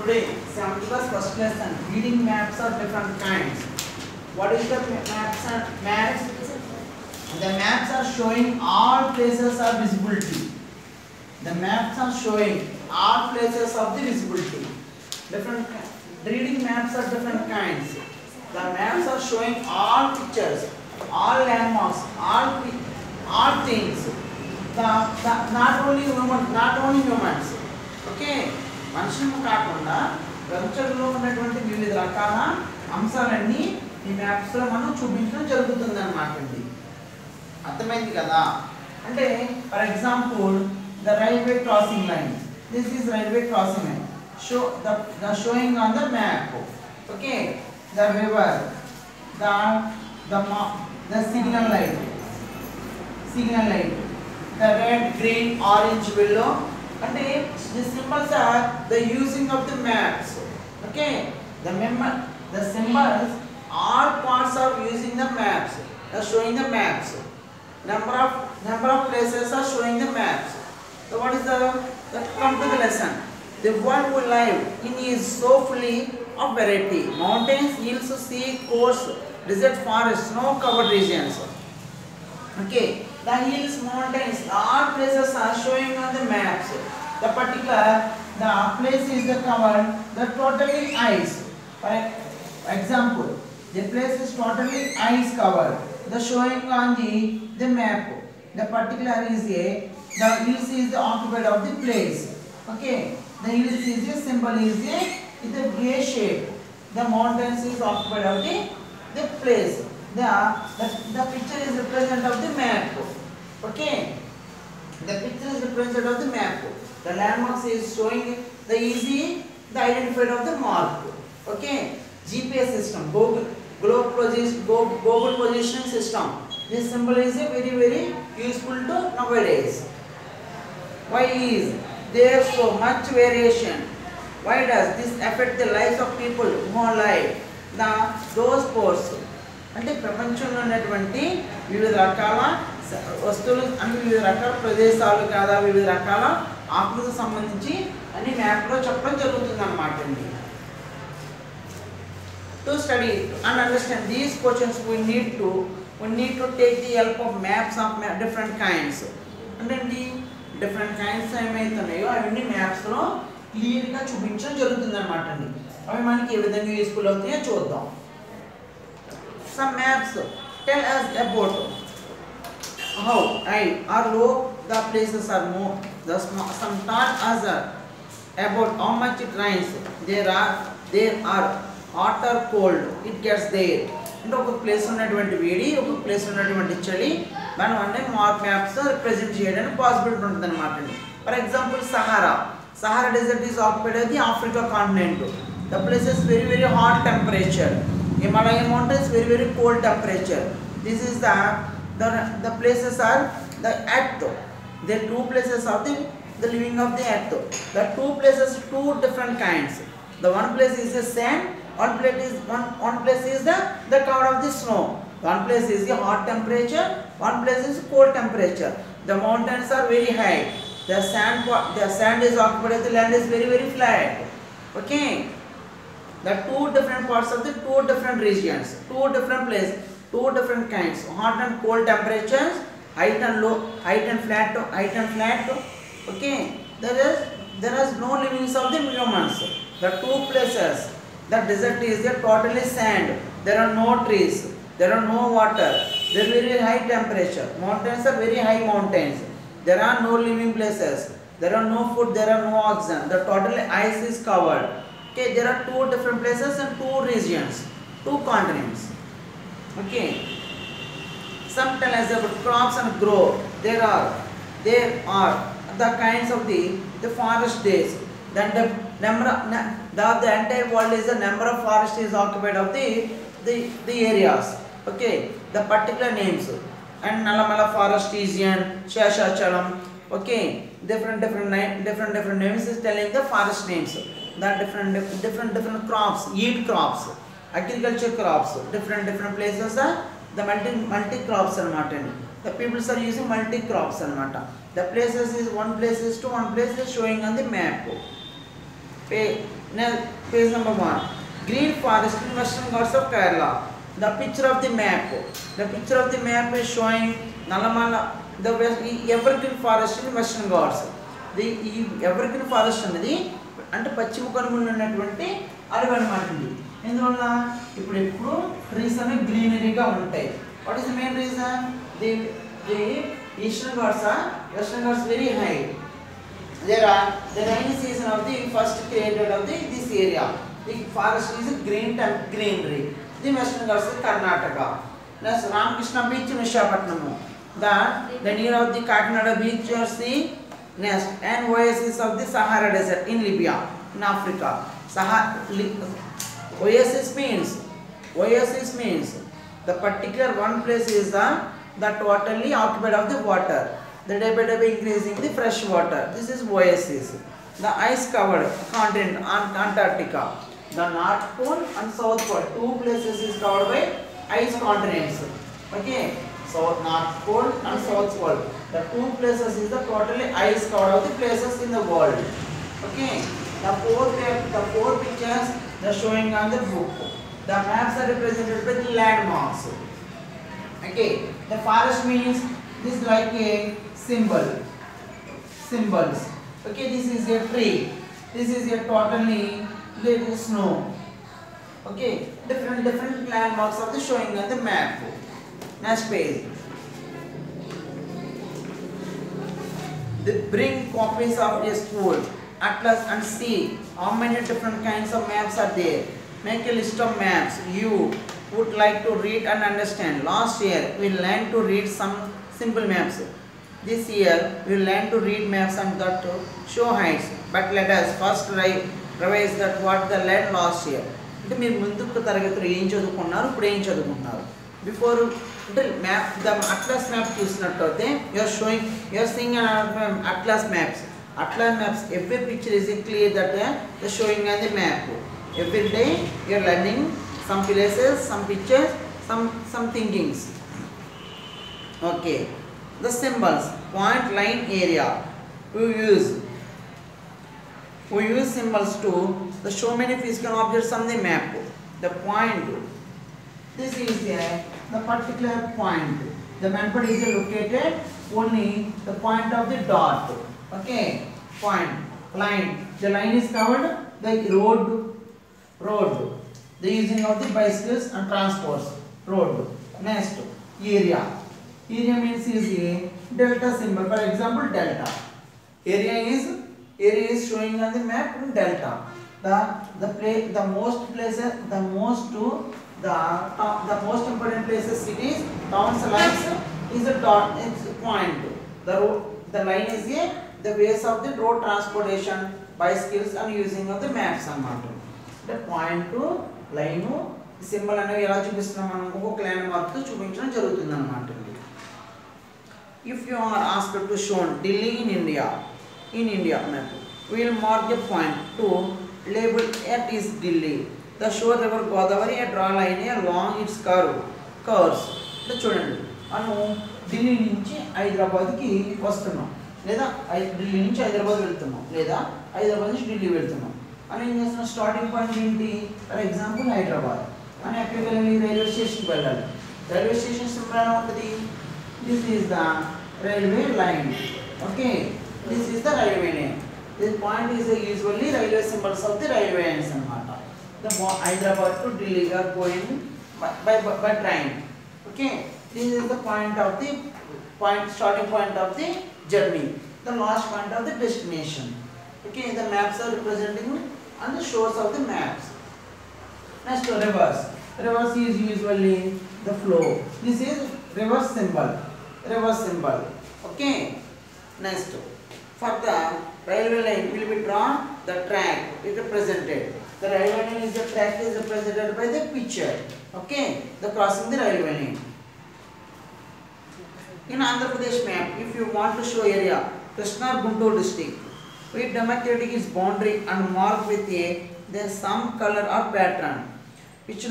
Today, 7th class first lesson. Reading maps are different kinds. What is the maps and maps? The maps are showing all places of visibility. The maps are showing all places of the visibility. Different reading maps are different kinds. The maps are showing all pictures, all landmarks, all things. Not only humans. Okay. మనుషులు కాకుండా ప్రపంచంలో ఉన్నటువంటి వివిధ రకాల అంశాలన్నీ ఈ maps లో మనం చూపించడం జరుగుతుంది అన్నమాట అండి. అర్థమైంది కదా? అంటే for example the railway crossing line. This is railway crossing line. Show the showing on the map. Okay, the river, the signal light, the red, green, orange willow. And the symbols are the using of the maps. Okay, the symbols, all parts are using the maps. They are showing the maps. Number of places are showing the maps. So what is come to the lesson? The world we live in is so full of variety. Mountains, hills, sea, coasts, desert, forests, snow-covered regions. Okay, the hills, mountains, all places are showing on the maps. The place is covered, the totally ice. For example, the place is totally ice covered. The showing on the map. The particular is the hills is occupied of the place. Okay, the hills is the symbol is the gray shape. The mountains is occupied of the place. The picture is representative of the map. Okay, the picture is representative of the map. The landmarks is showing the identified of the mark. Okay, GPS system, global positioning system. This symbol is very useful to nowadays. Why is there so much variation? Why does this affect the lives of people who live those ports? అంటే ప్రపంచంలో ఉన్నటువంటి వివిధ రకాల వస్తువులు అంటే వివిధ రకాల ప్రదేశాలు కాదా వివిధ రకాల ఆకృతికి సంబంధించి అని మ్యాప్లో చెప్పడం జరుగుతుంది అన్నమాట అండి. To study and understand these questions we need to take the help of maps of different kinds. అంటే డిఫరెంట్ కైండ్స్ ఏమైతున్నాయో అవన్నీ మ్యాప్స్లో క్లియర్గా చూపించడం జరుగుతుంది అన్నమాట అండి. అవి మనకి ఏ విధంగా యూస్ఫుల్ అవుతాయో చూద్దాం. Some maps tell us about how high or low the places are moved. Some tell us about how much it rains. There are hot or cold it gets there. అంటే ఒక ప్లేస్ ఉన్నటువంటి వేడి ఒక place ఉన్నటువంటి చలి మనం అన్ని maps represent చేయడానికి పాసిబిలిటీ ఉంటుంది అనమాట అండి. For example Sahara desert is occupied by the Africa continent. The place is very hot temperature. Himalayan mountains very cold temperature. This is the places are the earth. The two places are the living of the earth. The two places two different kinds. The one place is the sand. One place is the cover of the snow. One place is the hot temperature. One place is cold temperature. The mountains are very high. The sand is occupied. The land is very flat. Okay. The two different parts of the two different regions, two different places, two different kinds, hot and cold temperatures, height and low, height and flat. Okay, there is no livings of the humans. The two places, the desert is totally sand. There are no trees, there are no water. There is very high temperature. Mountains are very high mountains. There are no living places. There are no food. There are no oxygen. The total ice is covered. Okay, there are two different places and two regions, two continents. Okay, some tell us about crops and grow. There are the kinds of the forest days. Then the entire world is the number of forest is occupied of the areas. Okay, the particular names and Nalamala forest region, Sheshachalam. Okay, different names is telling the forest names. The different crops, yield crops, agriculture crops, different places are the multi crops anamata. The people are using multi crops anamata. The places is one place is to one place is showing on the map. Now, page number 1. Green forest in Western Ghats of Kerala. The picture of the map. The picture of the map is showing Nalamala, the evergreen forest in Western Ghats. The evergreen forest అనేది అంటే పశ్చిమ కనుమలు ఉన్నటువంటి అడవి అన్నమాట ఇది. ఎందువల్ల ఇప్పుడు trees అనే గ్రీనరీగా ఉంటాయి. What is the main reason? the Eastern Ghats are Western Ghats very high. There are the rainy season of the first created of this area. The forest is greenery. The Western Ghats is Karnataka. Next, Ramakrishna Beach in Visakhapatnam. The near of the Kakinada Beach or sea. Next, and oasis of the Sahara Desert in Libya, in Africa. Oasis means the particular one place is the totally occupied of the water. The day by day increasing the fresh water. This is oasis. The ice covered continent Antarctica. The North Pole and South Pole. Two places is covered by ice continents. Okay. So North Pole and South Pole. The two places is the totally ice covered of the places in the world. Okay. The four pictures they are showing on the book. The maps are represented by the landmarks. Okay. The forest means this is like a symbols. Okay, this is a tree. This is a totally little snow. Okay, different landmarks of the showing on the map. Next page. They bring copies of a school atlas and see how many different kinds of maps are there. Make a list of maps you would like to read and understand. Last year we learned to read some simple maps. This year we learn to read maps and that to show heights. But let us first revise that what they learned last year. అంటే మీరు ముందుకు తరగతిలో ఏం చదువుకున్నారు, ఇప్పుడు ఏం చదువుకున్నారు. Before అంటే మ్యాప్ ద అట్లాస్ మ్యాప్ చూసినట్టయితే you are seeing atlas maps. Atlas maps, every picture is clear that they are showing on the map. Every day you are learning some places, some pictures, some thinkings. Okay. The symbols, point, line, area. We use symbols to show many physical objects on the map. The point. This is the particular point. The map is located only the point of the dot. Okay. Point. Line. The line is covered the road. The using of the bicycles and transports. Road. Next. Area. Area means is a delta symbol. For example, delta. Area is showing on the map in delta. The most important places, cities, towns, lines is a dot. It's a point. The line is the ways of the road transportation, bicycles, and using of the maps. The point to line symbol అనేవి ఎలా చూపిస్తున్నాం మనం ఒక landmark తో చూపించడం జరుగుతుంది అన్నమాట. If you are asked to show Delhi in India map, we will mark a point to label it is Delhi. The shore river Godavari draw line along its curves. అంటే చూడండి మనం ఢిల్లీ నుంచి హైదరాబాద్కి వస్తున్నాం, లేదా ఢిల్లీ నుంచి హైదరాబాద్ వెళ్తున్నాం, లేదా హైదరాబాద్ నుంచి ఢిల్లీ వెళ్తున్నాం అని ఏం చేస్తున్నాం, స్టార్టింగ్ పాయింట్ ఏంటి, ఫర్ ఎగ్జాంపుల్ హైదరాబాద్ అని ఎక్కడికి వెళ్ళాలి, రైల్వే స్టేషన్కి వెళ్ళాలి. రైల్వే స్టేషన్ సింబల్ ఎలా ఉంటుంది, this is the railway line. Okay, this is the railway line. This point is usually railway symbols of the railway lines అన్నమాట. The Hyderabad to Delhi are going by train. Okay, this is the starting point of the journey, the last point of the destination. Okay, the maps are representing on the shores of the maps. Next, reverse is usually the flow. This is reverse symbol. Okay, next, for the railway line will be drawn, the track is represented. The railway line is the track is represented by the picture. Okay, the crossing the railway line. In Andhra Pradesh map, if you want to show area, Krishna Guntur district, we demarcate its boundary and mark with some color or pattern, which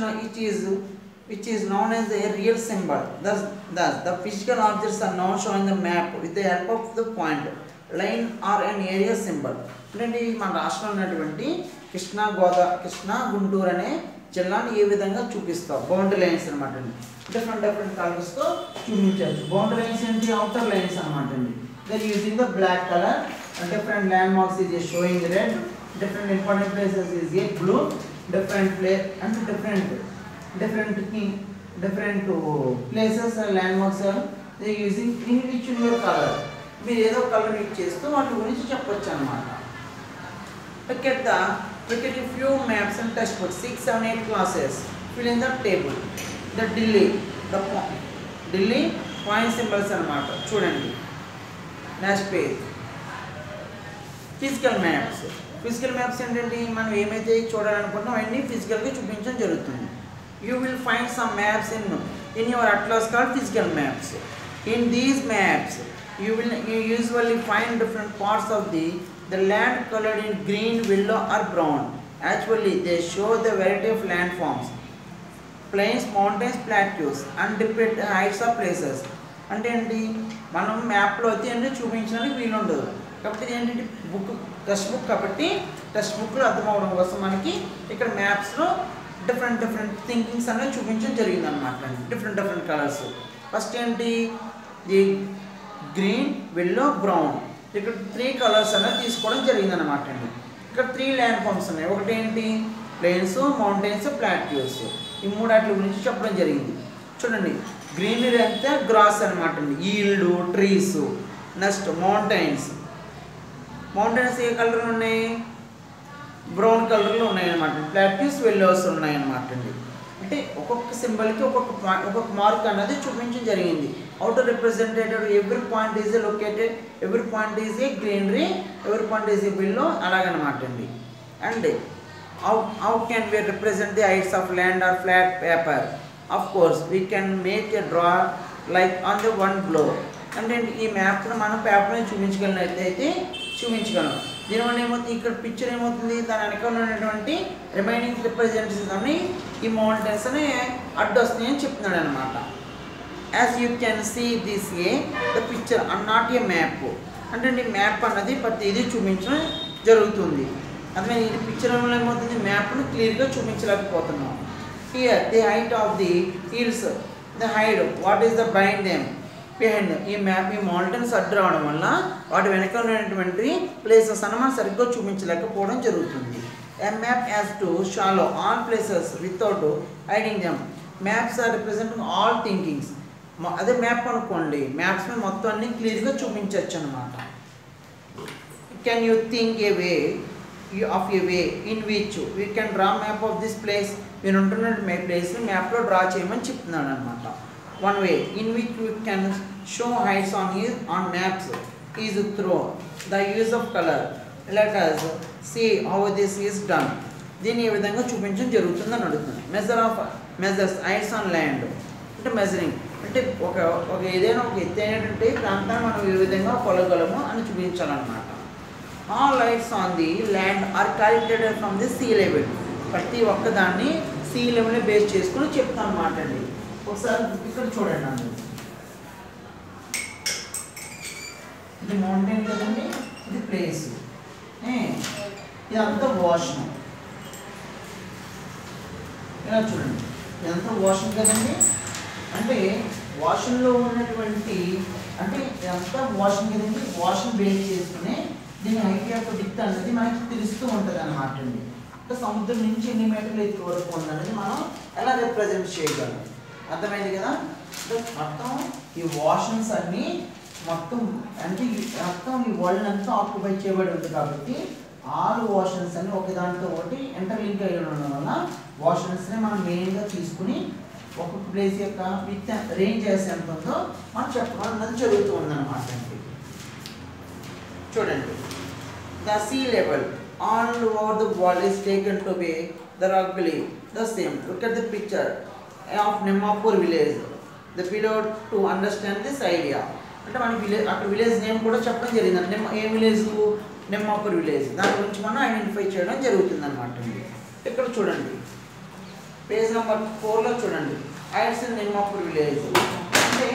is known as a real symbol. Thus, the physical objects are now shown in the map with the help of the point. Line or an area symbol. అంటే మన రాష్ట్రంలో ఉన్నటువంటి కృష్ణా గుంటూరు అనే జిల్లాని ఏ విధంగా చూపిస్తాం, boundary lines అనమాట అండి. డిఫరెంట్ కలర్స్తో చూపించవచ్చు. బౌండరీ లైన్స్ ఏంటి, అవుటర్ లైన్స్ అనమాట అండి. Then using the black colour and different landmarks is showing red, different important places is a blue, different place and different places and landmarks are they using in which your color. మీరు ఏదో colour use చేస్తూ వాటి గురించి చెప్పొచ్చు అనమాట. Look at a few maps and textbooks, 6, 7, 8 classes. Fill in the table. The Delhi point symbols అనమాట. చూడండి next page. Physical maps ఏంటంటే మనం ఏమైతే చూడాలనుకుంటున్నాం అవన్నీ ఫిజికల్గా చూపించడం జరుగుతుంది. You will find some maps in your atlas called physical maps. In these maps you usually find different parts of the land colored in green, yellow or brown. Actually they show the variety of landforms, plains, mountains, plateaus and different heights of places. అంటే ఏంటి, మనం మ్యాప్లో అయితే అన్నీ చూపించడానికి వీలు ఉండదు కాబట్టి ఏంటంటే టెక్స్ట్ బుక్ కాబట్టి టెక్స్ట్ బుక్లో అర్థం అవడం కోసం మనకి ఇక్కడ మ్యాప్స్లో డిఫరెంట్ థింకింగ్స్ అనేవి చూపించడం జరిగింది అనమాట. Different colours. ఫస్ట్ ఏంటి, ది గ్రీన్, yellow, బ్రౌన్. ఇక్కడ 3 కలర్స్ అనేది తీసుకోవడం జరిగింది అనమాట అండి. ఇక్కడ 3 ల్యాండ్ ఫామ్స్ ఉన్నాయి. ఒకటి ఏంటి, ప్లెయిన్స్, మౌంటైన్స్, ప్లాట్యూస్. ఈ 3 వాటి గురించి చెప్పడం జరిగింది. చూడండి, గ్రీనరీ అంటే గ్రాస్ అనమాట అండి, ఈల్డ్, ట్రీస్. నెక్స్ట్ మౌంటైన్స్ ఏ కలర్ ఉన్నాయి, బ్రౌన్ కలర్లో ఉన్నాయి అనమాట. ప్లాట్యూస్, yellows ఉన్నాయి అనమాట అండి. అంటే ఒక్కొక్క సింబల్కి ఒక్కొక్క మార్క్ అనేది చూపించడం జరిగింది. How to represent it, every point is located, every point is a greenery, every point is a yellow, అలాగనమాట అండి. And how can we represent the heights of land or flat paper? Of course we can make a draw like on the one blow. అంటే ఈ మ్యాప్ను మనం పేపర్ని చూపించగలిగినట్లయితే చూపించగలం. దీనివల్ల ఏమవుతుంది, ఇక్కడ పిక్చర్ ఏమవుతుంది, దాని వెనకాల ఉన్నటువంటి రిమైనింగ్ రిప్రజెంటేషన్స్ అని ఈ మౌంటైన్స్ అని అడ్డొస్తున్నాయి అని చెప్తున్నాడు అనమాట. As you can see this the picture and not a map. అంటే మ్యాప్ అన్నది ప్రతిదీ చూపించడం జరుగుతుంది. అదే ఈ పిక్చర్ వల్ల ఏమవుతుంది, మ్యాప్ను క్లియర్గా చూపించలేకపోతున్నాం. Here the height of the hills, the height, what is the bind them behind. ఈ మ్యాప్ ఈ మౌంటైన్స్ అడ్డు రావడం వల్ల వాటి వెనక ఉన్నటువంటి ప్లేసెస్ అన్న మనం సరిగ్గా చూపించలేకపోవడం జరుగుతుంది. A map has to show all places without hiding them. Maps are representing all thinkings. అదే మ్యాప్ అనుకోండి, మ్యాప్స్ మీద మొత్తం అన్ని క్లియర్గా చూపించవచ్చు అనమాట. Can you think A way in which we can draw map of this place. మీరు ఉంటున్న ప్లేస్ని మ్యాప్లో డ్రా చేయమని చెప్తున్నాడు అనమాట. One way in which you can show heights on maps is through the use of colour. Let us see how this is done. దీన్ని ఏ విధంగా చూపించడం జరుగుతుందని అడుగుతుంది. మెజర్స్ హైట్స్ ఆన్ ల్యాండ్ అంటే మెజరింగ్ అంటే ఒక ఏదైనా ఒక ఎత్తైనటువంటి ప్రాంతాన్ని మనం ఏ విధంగా కొలగలము అని చూపించాలన్నమాట. All heights on the land are calculated from the sea level. ప్రతి ఒక్కదాన్ని సీ లెవెల్ని బేస్ చేసుకుని చెప్తాను అన్నమాట అండి. ఒకసారి ఇక్కడ చూడండి అండి, ఇది మౌంటైన్ కదండి, ఇది ప్లేస్, ఇదంతా ఓషన్. ఇలా చూడండి, ఇదంతా ఓషన్ కదండి. అంటే ఓషన్లో ఉన్నటువంటి అంటే ఇదంతా ఓషన్ కదండి. ఓషన్ బేస్ చేసుకుని దీని హైట్ యొక్క డిప్త్ అనేది మనకి తెలుస్తూ ఉంటుంది అన్నమాట అండి. అంటే సముద్రం నుంచి ఎన్ని మీటర్లు ఎత్తు వరకు ఉందనేది మనం ఎలా రిప్రజెంట్ చేయగలం. అర్థమైంది కదా. మొత్తం ఈ ఓషన్స్ అన్నీ మొత్తం అంటే మొత్తం ఈ వరల్డ్ అంతా ఆక్యుపై చేయబడి ఉంది కాబట్టి ఆల్ ఓషన్స్ అని ఒకదానితో ఒకటి ఇంటర్లింక్ అయ్యి ఉండడం వల్ల ఓషన్స్ని మనం మెయిన్గా తీసుకుని ఒక్కొక్క ప్లేస్ యొక్క విత్ రేంజ్ చేసి ఎంత ఉందో మనం చెప్పడం జరుగుతూ ఉందన్నమాట అండి. చూడండి, the sea level all over the world is taken to be the rock believe the same. Look at the picture of Nimmapur village. The below to understand this idea. అంటే మనకి విలేజ్ అక్కడ విలేజ్ నేమ్ కూడా చెప్పడం జరిగింది. ఏ village, Nimmapur village. దాని గురించి మనం ఐడెంటిఫై చేయడం జరుగుతుంది అనమాట అండి. ఇక్కడ చూడండి, పేజ్ నెంబర్ 4లో చూడండి, హైట్స్ ఇన్ నిమ్మాపూర్ విలేజ్. అంటే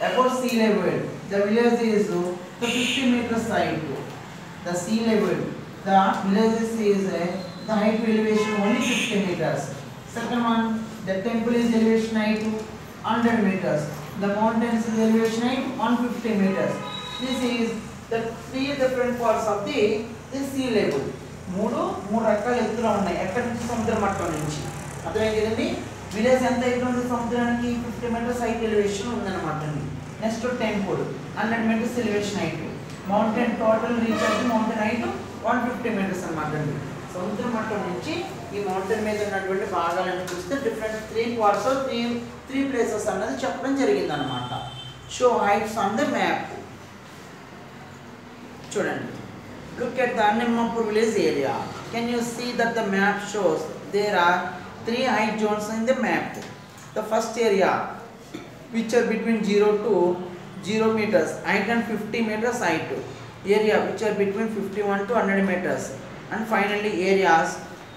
about sea level the village is So 50 meters height. The sea level, the villages is the height to elevation only 50 meters. Second one, the temple is elevation height 100 meters. The mountains is elevation height 150 meters. This is the three different parts of the sea level. మూడు రకాల ఎత్తులు ఉన్నాయి. ఎక్కడి నుంచి? సముద్ర మట్టం నుంచి. అర్థమైంది కదండి. విలేజ్ ఎంత ఎత్తు ఉంది సముద్రానికి? 50 మీటర్స్ హైట్ ఎలివేషన్ ఉందన్నమాట అండి. Next temple 100 metres elevation height. Mountain total reach అయితే మౌంటైన్ హైట్ 150 మీటర్స్ అన్నమాట అండి. సముద్ర మట్టం నుంచి ఈ మౌంటైన్ మీద ఉన్నటువంటి భాగాలను చూస్తే డిఫరెంట్ 3 పార్ట్స్ 3 ప్లేసెస్ అన్నది చెప్పడం జరిగింది అన్నమాట. Show heights on the map. చూడండి. Look at the Annemampur village area. Can you see that the map shows there are 3 height zones in the map? The first area, which are between 0 to 0 meters, height and 50 meters height. Area which are between 51 to 100 meters. And finally areas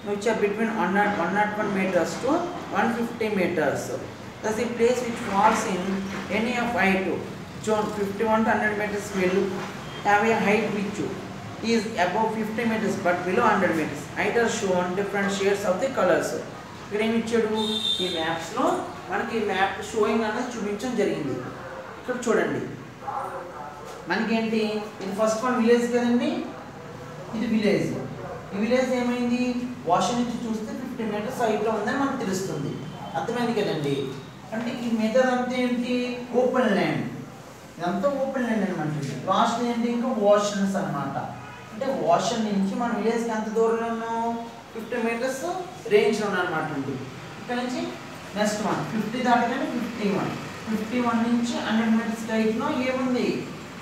which are between 101 meters to 150 meters. Thus the place which falls in any of height zone 51 to 100 meters will have a height which is above 50 meters but below 100 meters. Height are shown different shades of the colors. ఇక్కడ ఏమి ఇచ్చాడు? ఈ మ్యాప్స్లో మనకి ఈ map sowing అనేది చూపించడం జరిగింది. ఇక్కడ చూడండి. మనకి ఏంటి? ఇది ఫస్ట్ వన్ విలేజ్ కదండి. ఇది విలేజ్. ఈ విలేజ్ ఏమైంది? వాషింగ్ నుంచి చూస్తే 50 మీటర్స్ హైట్లో ఉందని మనకు తెలుస్తుంది. అర్థమైంది కదండి. అంటే ఈ మెథడ్ అంతా ఏంటి? Open land. ఇదంతా ఓపెన్ ల్యాండ్ అనమాట. లాస్ట్ ఏంటి? ఇంకా వాషన్స్ అనమాట. అంటే వాషన్ నుంచి మన విలేజ్కి ఎంత దూరంలో ఉన్నాం? 50 మీటర్స్ రేంజ్లో ఉన్నాయన్నమాట అండి. ఇక్కడ నుంచి నెక్స్ట్ వన్ 50 దాటగానే 51 నుంచి 100 మీటర్స్ హైట్లో ఏముంది?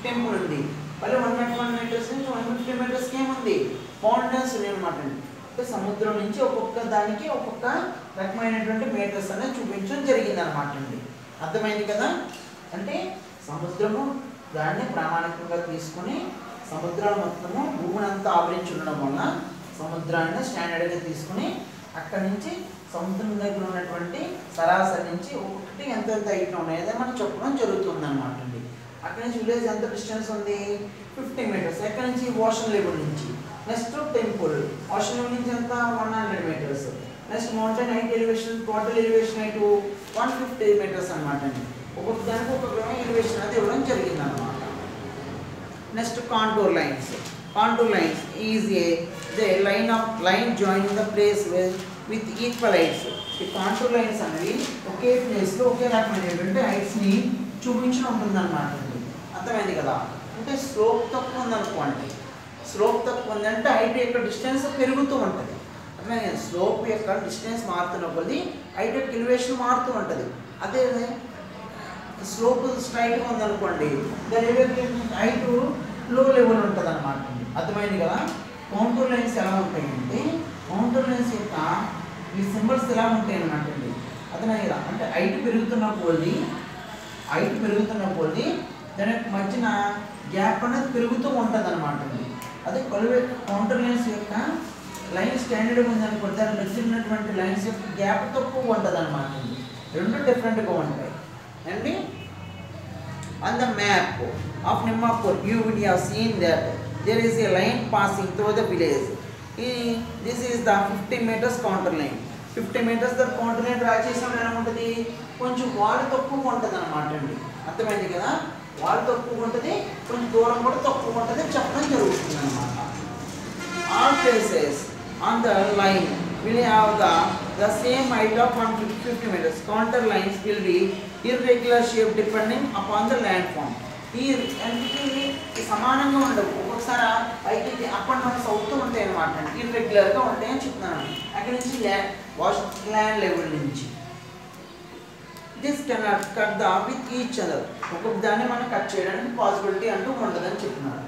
టెంపుల్ ఉంది. మళ్ళీ 101 మీటర్స్ నుంచి 150 మీటర్స్కి ఏముంది? మౌంటైన్స్ ఉన్నాయి అనమాట అండి. అంటే సముద్రం నుంచి ఒక్కొక్క దానికి ఒక్కొక్క రకమైనటువంటి మీటర్స్ అనేది చూపించడం జరిగింది అనమాట అండి. అర్థమైంది కదా. అంటే సముద్రము దాన్ని ప్రామాణికంగా తీసుకుని సముద్రాలు మొత్తము భూమిని అంతా ఆవరించి ఉండడం వల్ల సముద్రాన్ని స్టాండర్డ్గా తీసుకుని అక్కడి నుంచి సముద్రం దగ్గర ఉన్నటువంటి సరాసరి నుంచి ఒక్కొక్కటి ఎంత హైట్లో ఉన్నాయో మనం చెప్పడం జరుగుతుంది అనమాట అండి. అక్కడి నుంచి విలేజ్ ఎంత డిస్టెన్స్ ఉంది? 50 మీటర్స్. ఎక్కడి నుంచి? ఓషన్ లెవెల్ నుంచి. నెక్స్ట్ టెంపుల్ ఓషన్ లెవెల్ నుంచి ఎంత? 100 metres. Next mountain height elevation total elevation height 150 metres అనమాట అండి. ఒక్కొక్క దానికి ఒక్కొక్క ఎలివేషన్ అది ఇవ్వడం జరిగింది అనమాట. Next contour lines. Contour lines is a line join the place with equal heights. ఈ కాంటూర్ లైన్స్ అనేవి ఒకే ప్లేస్లో ఒకే రకమైనటువంటి హైట్స్ని చూపించడం ఉంటుంది అనమాట అండి. అర్థమైంది కదా. అంటే స్లోప్ తక్కువ ఉందనుకోండి. స్లోప్ తక్కువ ఉందంటే హైట్ యొక్క డిస్టెన్స్ పెరుగుతూ ఉంటుంది. అర్థమైంది. స్లోప్ యొక్క డిస్టెన్స్ మారుతున్న కొద్దీ హైట్ యొక్క ఎలివేషన్ మారుతూ ఉంటుంది. అదే స్లోప్ స్ట్రైట్గా ఉందనుకోండి దాని హైట్ లో లెవెల్ ఉంటుంది అనమాట. అర్థమైంది కదా. కౌంటర్ లైన్స్ ఎలా ఉంటాయంటే కౌంటర్ లైన్స్ యొక్క ఈ సింబల్స్ ఎలా ఉంటాయి అనమాట అండి. అర్థమైంది కదా. అంటే హైట్ పెరుగుతున్న కొద్దీ దాని యొక్క మధ్యన గ్యాప్ అనేది పెరుగుతూ ఉంటుంది అనమాట అండి. అదే కౌంటర్ లైన్స్ యొక్క లైన్ స్టాండర్డ్గా ఉందనుకోండి దాని మధ్య ఉన్నటువంటి లైన్స్ యొక్క గ్యాప్ తక్కువ ఉంటుంది అనమాట అండి. రెండు డిఫరెంట్గా ఉంటాయి అండి. On the map of Nimapur, you would have seen that there is a line passing through the village. This is the 50 meters counter line. 50 meters the counter line draw చేసినప్పుడు ఎలా ఉంటుంది? కొంచెం వాల్ తక్కువ ఉంటుంది అనమాట అండి. అర్థమైంది కదా. వాల్ తక్కువ ఉంటుంది, కొంచెం దూరం కూడా తక్కువ ఉంటుంది చెప్పడం జరుగుతుంది అనమాట. All places on the line will have the same height of 150 meters. Counter lines will be irregular shape depending upon the landform. ఈ అన్నిటికీ సమానంగా ఉండవు. ఒక్కొక్కసారి పైకి అప్ అండ్ డౌన్స్ అవుతూ ఉంటాయి అనమాట. ఇర్రెగ్యులర్గా ఉంటాయని చెప్తున్నాను. అక్కడి నుంచి ల్యాండ్ లెవెల్ నుంచి this cannot cut the with each other. ఒక్కొక్క దాన్ని మనం కట్ చేయడానికి పాసిబిలిటీ అంటూ ఉండదని చెప్తున్నారు.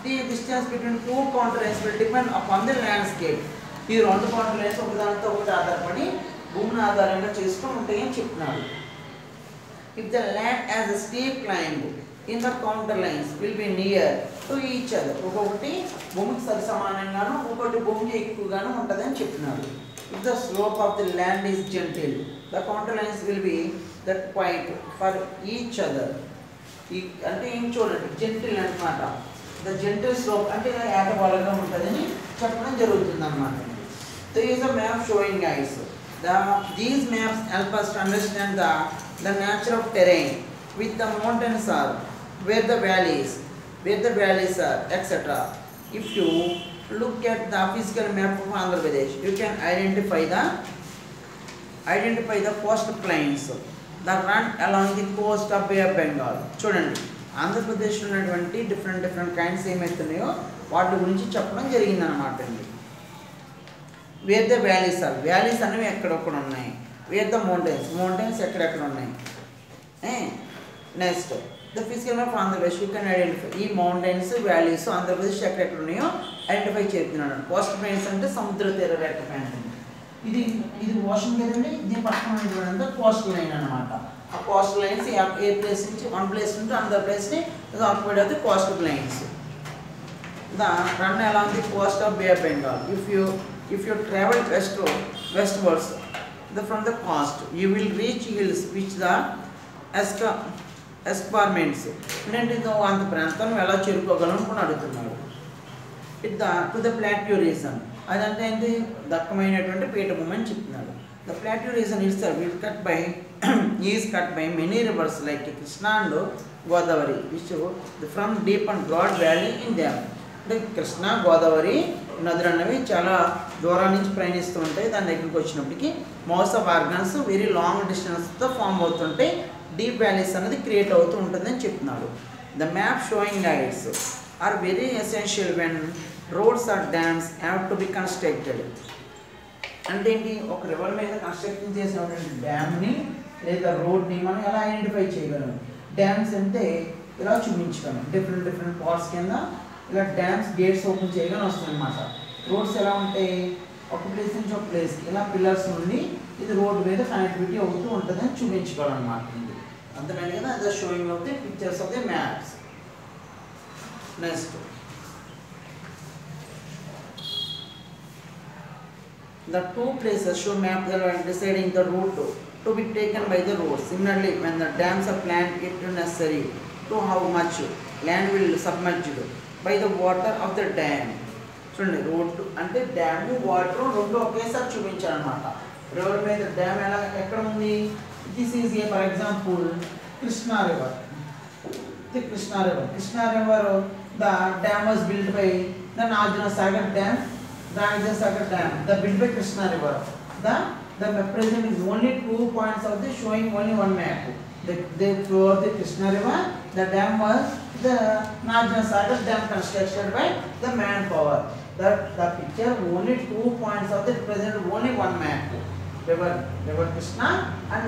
The distance between 2 counter lines will depend upon the landscape. ఈ 2 కౌంటర్ లైన్స్ ఒకదానితో ఒకటి ఆధారపడి భూమిని ఆధారంగా చేసుకొని ఉంటాయని చెప్తున్నారు. If the land has a steep climb in the counter lines will be near to each other. ఒకటి భూమికి సరి సమానంగాను ఒకటి భూమికి ఎక్కువగాను ఉంటుందని చెప్తున్నారు. If the slope of the land is gentle, the counter lines will be that quite for each other. ఈ అంటే ఏం చూడండి జెంటిల్ అనమాట. ద జెంటిల్ స్లోప్ అంటే ఇలా ఏటవాలుగా ఉంటుందని చెప్పడం జరుగుతుంది అనమాట. There is a map showing guys. These maps help us to understand the nature of terrain, with the mountains are, where the valleys are, etc. If you look at the physical map of Andhra Pradesh, you can identify the coast plains that run along the coast of Bay of Bengal. చూడండి ఆంధ్రప్రదేశ్లో ఉన్నటువంటి different kinds ఏమవుతున్నాయో వాటి గురించి చెప్పడం జరిగింది అనమాట అండి. Wear the valleys అనేవి ఎక్కడొక్కడ ఉన్నాయి, వేర్ ద మౌంటైన్స్ ఎక్కడెక్కడ ఉన్నాయి. Next the physical map Andhra Pradesh you can identify. ఈ మౌంటైన్స్ వ్యాలీస్ ఆంధ్రప్రదేశ్ ఎక్కడెక్కడ ఉన్నాయో ఐడెంటిఫై చేస్తున్నాడు. కోస్ట్ ప్లేన్స్ అంటే సముద్ర తీర రేఖ ప్రాంతం. ఇది ఓషన్ కదండి, దీని పక్కన ఉన్నటువంటి కోస్ట్ లైన్ అనమాట. ఆ కోస్ట్ లైన్స్ ఏ ప్లేస్ నుంచి వన్ ప్లేస్ నుంచి అనదర్ ప్లేస్ని occupied of the coast lines. The run along the coast of Bay of Bengal. If you travel westwards from the coast, you will reach hills which the escarpments. అంటే అంత ప్రాంతం ఎలా చేరుకోగలను అడుగుతున్నాడు. To the plateau reason, అదంటే ఏంటి దక్కమైనటువంటి పీఠభూమి అని చెప్తున్నాడు. The plateau region is cut by many rivers like Krishna and Godavari which from deep and broad valley in them. అంటే కృష్ణా గోదావరి నదులు అనేవి చాలా దూరం నుంచి ప్రయాణిస్తూ ఉంటాయి. దాని దగ్గరికి వచ్చినప్పటికీ most of organs very long డిస్టెన్స్తో ఫామ్ అవుతుంటాయి. డీప్ వ్యాలీస్ అనేది క్రియేట్ అవుతూ ఉంటుందని చెప్తున్నాడు. The map showing guides are very essential when roads or dams have to be constructed. అంటే ఏంటి, ఒక రివర్ మీద కన్స్ట్రక్షన్ చేసినటువంటి డ్యామ్ని లేదా రోడ్ని మనం ఎలా ఐడెంటిఫై చేయగలం. డ్యామ్స్ అంటే ఇలా చూపించగలం, డిఫరెంట్ పార్ట్స్ కింద ఇలా డ్యామ్స్ గేట్స్ ఓపెన్ చేయగానే వస్తుంది అనమాట. రోడ్స్ ఎలా ఉంటాయి, ఒక ప్లేస్ నుంచి ఒక ప్లేస్కి ఇలా పిల్లర్స్ నుండి ఇది రోడ్ మీద కనెక్టివిటీ అవుతూ ఉంటుందని చూపించుకోవాలి అనమాట. అర్థమైంది కదా, the showing of the pictures of the maps. Next the two places show map that are deciding the route to be taken by the road. Similarly, when the dams are planned, it is necessary to how much land will submerged by the water of the dam. చూడండి, road అంటే dam water రెండు ఒకేసారి చూపించాలన్నమాట. River మీద dam ఎలా ఎక్కడ ఉంది, this is A for example Krishna river. Krishna river the dam was build by the Nagarjuna Sagar dam. The built by Krishna River. The present is only 2 points of the showing only one map. They flow of the Krishna River. The dam was the Nagarjuna Sagar dam constructed by the manpower. The picture only 2 points of the present only one map. River Krishna and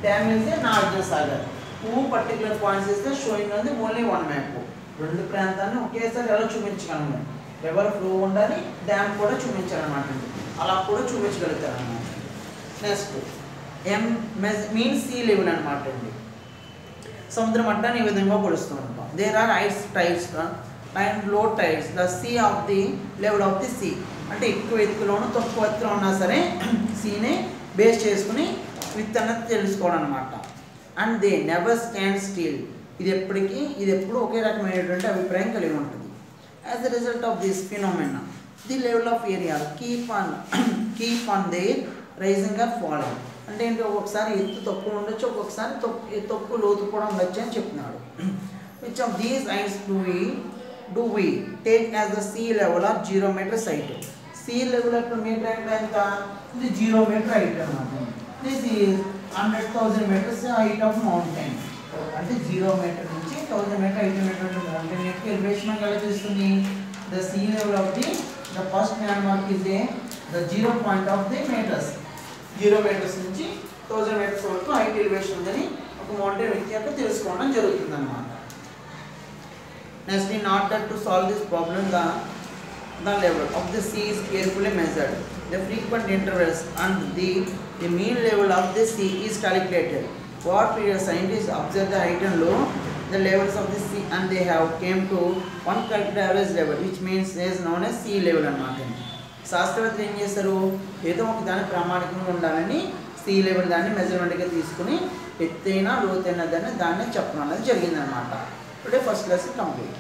dam is the Nagarjuna Sagar. 2 particular points is the showing on the only one map. రెండు ప్రాంతాన్ని ఒకేసారి ఎలా చూపించగలము. River flow ఉండాలి, dam కూడా చూపించాలన్నమాట. అలా కూడా చూపించగలుగుతారు అన్నమాట. నెక్స్ట్ మీన్ సీ లెవెల్ అనమాట అండి. సముద్ర మట్టాన్ని ఈ విధంగా కొలుస్తూ ఉంటాం. There are high tides and low tides. The sea of the level of the sea అంటే ఎక్కువ ఎత్తులోనూ తక్కువ ఎత్తులో ఉన్నా సరే సీని బేస్ చేసుకుని విత్ అన్నది తెలుసుకోవడం అనమాట. And they never stand still. ఇది ఎప్పుడు ఒకే రకమైనటువంటి అభిప్రాయం కలిగి ఉంటుంది. As a result of this phenomena, the level of area keep on their rising or falling. అంటే ఏంటి, ఒక్కొక్కసారి ఎత్తు తక్కువ ఉండొచ్చు, ఒక్కొక్కసారి తక్కువ లోతు కూడా ఉండొచ్చు అని చెప్తున్నాడు. Which of these heights do we take as the sea level or 0 meters height? Sea level of meter ఎంత, ఇది 0 meter height అన్నమాట. This is 100,000 meters height of mountain. అంటే 0 meter నుంచి 1000 meter height ఉన్నటువంటి మౌంటైన్ యొక్క ఎలివేషన్ ఎలా తెలుస్తుంది. The sea level of the first land mark is the 0 point of the meters. 0 meters నుంచి 1000 meters వరకు హైట్ ఎలివేషన్ ఉందని ఒక మౌంటైన్ వ్యక్తి యొక్క తెలుసుకోవడం జరుగుతుంది అన్నమాట. Next, in order to solve this problem the level of the sea is carefully measured. The frequent intervals and the mean level of the sea is calculated. For period, scientists observe the height and low the levels of the sea and they have came to one calculated average level, which means is known as sea level అన్నమాట. శాస్త్రవేత్తలు ఏం చేస్తారు, ఏదో ఒక దాని ప్రామాణికంగా ఉండాలని sea level దాన్ని మెజర్మెంట్గా తీసుకుని ఎత్తైన లోతైనదని దాన్ని చెప్పడం అనేది జరిగిందనమాట. Today first lesson complete.